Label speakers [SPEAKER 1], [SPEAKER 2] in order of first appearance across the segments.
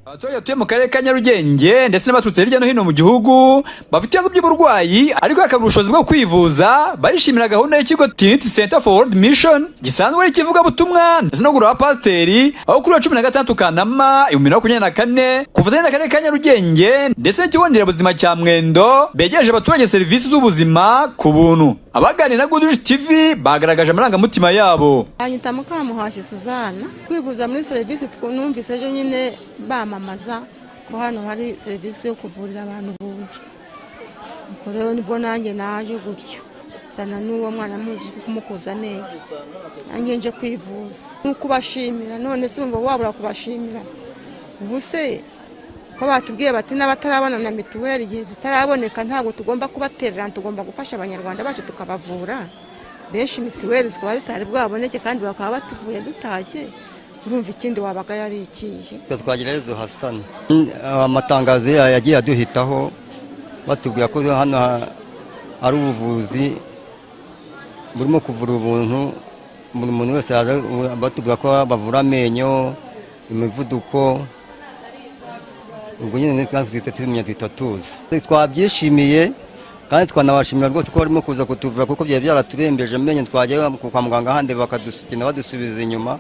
[SPEAKER 1] Abaturage batuye mu karere ka Nyarugenge ndetse n'abaturutse hirya no hino mu gihugu bafite ibibazo by'uburwayi ariko bakabura ubushobozi bwo kwivuza, barishimira gahunda y'ikigo Trinity Center for World Mission gisanzwe ari ikivugabutumwa ndetse no guhura abapasiteri aho kuri 16 Kanama 2024 kufatanya n'akarere ka Nyarugenge ndetse n'ikigo nderabuzima cya Mwendo begereje abaturage serivisi z'ubuzima ku buntu. Abaganira na Good TV bagaragaje amarangamutima yabo.
[SPEAKER 2] Anyita Mukamuhashi Suzana kwivuza muri serivisi twumvise ejo nyine bamamaza ko hano hari serivisi yo kuvurira abantu buntu. Uko rero nibwo nanjye naje gutyo sana n'uwo mwana muzi kumukoza neza nanjye nje kwivuza nuko bashimira none se umva wabura kubashimira ubuse ko batubwiye bati n'abatarabona na mituweli igihe zitaraboneka ntabwo tugomba kubaterera, tugomba gufasha abanyarwanda bacu tukabavura. Benshi mituweli zikaba zitari bwaboneke kandi bakaba batuvuye dutashye, urumva ikindi wabaga yari ikihe.
[SPEAKER 3] Twagirayezu Hassan amatangazo yagiye aduhitaho batubwira ko hano ari ubuvuzi burimo kuvura ubuntu, buri muntu wese batubwira ko bavura amenyo, imivuduko. Ubwo nyine twafite tumenya twitatuza twabyishimiye kandi twanabashimira rwose ko barimo kuza kutuvura kuko byari byaraturembeje amenyo twajya kwa muganga hande bakadusukina badusubiza inyuma,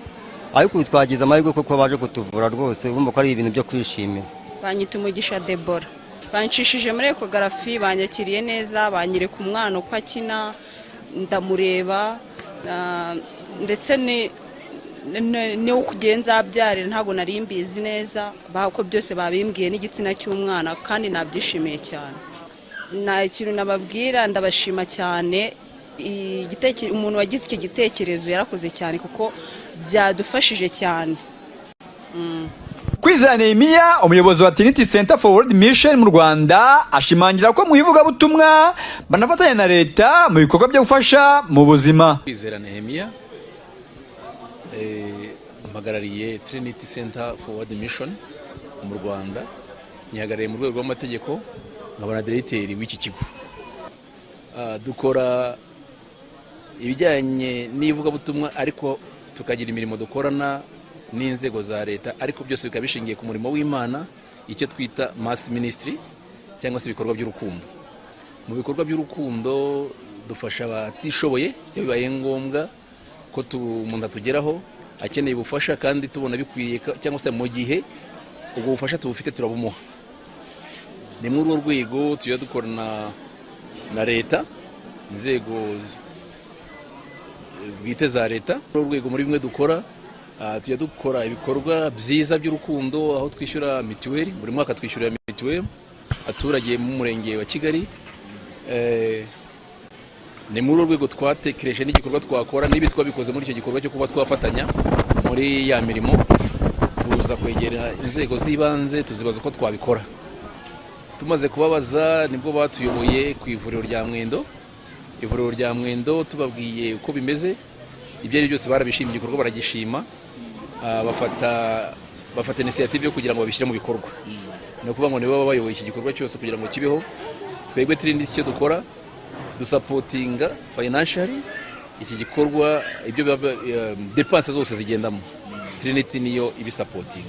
[SPEAKER 3] ariko twagize amahirwe kuko baje kutuvura rwose urumva ko ari ibintu byo kwishimira.
[SPEAKER 4] Banyita Umugisha Deborah, banshishije muri ekogarafi, banyakiriye neza, banyereka umwana uko akina ndamureba ndetse niyo kugenza abyarira ntabwo nari mbizi neza bako byose babimbwiye n'igitsina cy'umwana kandi nabyishimiye cyane. Na ikintu nababwira ndabashima cyane, umuntu wagize iki gitekerezo yarakoze cyane kuko byadufashije cyane.
[SPEAKER 1] Kwizera Nehemiya umuyobozi wa Trinity Center for World Mission mu Rwanda ashimangira ko mu ivugabutumwa banafatanya na leta mu bikorwa byo gufasha mu buzima.
[SPEAKER 5] Kwizera Nehemiya mpagarariye Trinity Center for World Mission mu Rwanda, nyihagarariye mu rwego rw'amategeko nkabona directeur w'iki kigo. Dukora ibijyanye n'ivugabutumwa ariko tukagira imirimo dukorana n'inzego za leta, ariko byose bikaba bishingiye ku murimo w'Imana, icyo twita mass ministry cyangwa se ibikorwa by'urukundo. Mu bikorwa by'urukundo dufasha abatishoboye iyo bibaye ngombwa ko umuntu atugeraho akeneye ubufasha kandi tubona bikwiye cyangwa se mu gihe ubwo bufasha tubufite turabumuha. Ni muri urwo rwego tujya dukorana na leta, inzego bwite za leta. Muri urwo rwego muri bimwe dukora tujya dukora ibikorwa byiza by'urukundo aho twishyura mituweli, buri mwaka twishyurira mituweli abaturage mu murenge wa Kigali. Ni muri urwo rwego twatekereje n'igikorwa twakora n'ibi twabikoze muri icyo gikorwa cyo kuba twafatanya muri ya mirimo, tuza kwegera inzego z'ibanze tuzibaza uko twabikora. Tumaze kubabaza nibwo batuyoboye ku ivuriro rya Mwendo. Ivuriro rya Mwendo tubabwiye uko bimeze, ibyo ari byose barabishimye, igikorwa baragishima, bafata initiative yo kugira ngo babishyire mu bikorwa. No kuvuga ngo nibo bayoboye iki gikorwa cyose kugira ngo kibeho. Twebwe Trinity icyo dukora dusapotinga financially iki gikorwa, ibyo depense zose zigendamo Trinity niyo ibisapotinga,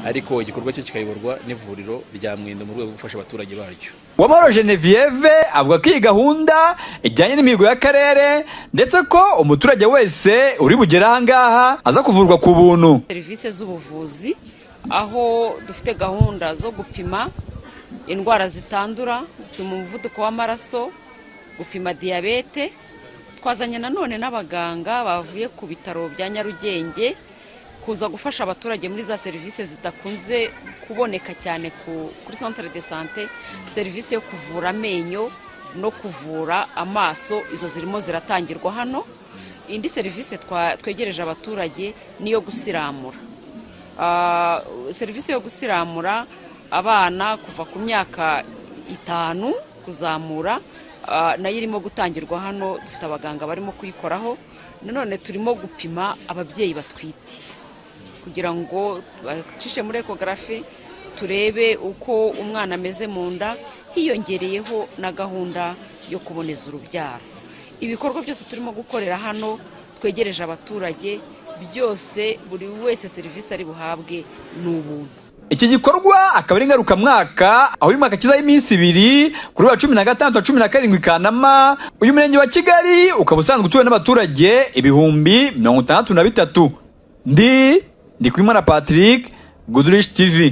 [SPEAKER 5] ariko igikorwa cyo kikayoborwa n'ivuriro rya Mwendo mu rwego rwo gufasha abaturage baryo.
[SPEAKER 1] Uwamahoro Genevieve avuga ko iyi gahunda ijyanye n'imihigo y'akarere ndetse ko umuturage wese uri bugera ahangaha aza kuvurwa ku buntu.
[SPEAKER 6] Serivisi z'ubuvuzi aho dufite gahunda zo gupima indwara zitandura, gupima umuvuduko w'amaraso, gupima diyabete. Twazanye nanone n'abaganga bavuye ku bitaro bya Nyarugenge kuza gufasha abaturage muri za serivisi zidakunze kuboneka cyane kuri centre de santé, serivisi yo kuvura amenyo no kuvura amaso, izo zirimo ziratangirwa hano. Indi serivisi twegereje abaturage niyo gusiramura. Serivisi yo gusiramura abana kuva ku myaka 5 kuzamura nayo irimo gutangirwa hano, dufite abaganga barimo kuyikoraho. Nanone turimo gupima ababyeyi batwite kugira ngo bacishe muri ekogarafi turebe uko umwana ameze mu nda, hiyongereyeho na gahunda yo kuboneza urubyaro. Ibikorwa byose turimo gukorera hano twegereje abaturage, byose buri wese serivisi ari buhabwe n'ubuntu.
[SPEAKER 1] Iki gikorwa akaba ari ngarukamwaka aho uyu mwaka kizaho iminsi 2 kuri wa 16 na 17 Kanama. Uyu murenge wa Kigali ukaba usanzwe utuwe n'abaturage 63,000. Ndi Kwimana Patrick, Goodrich TV.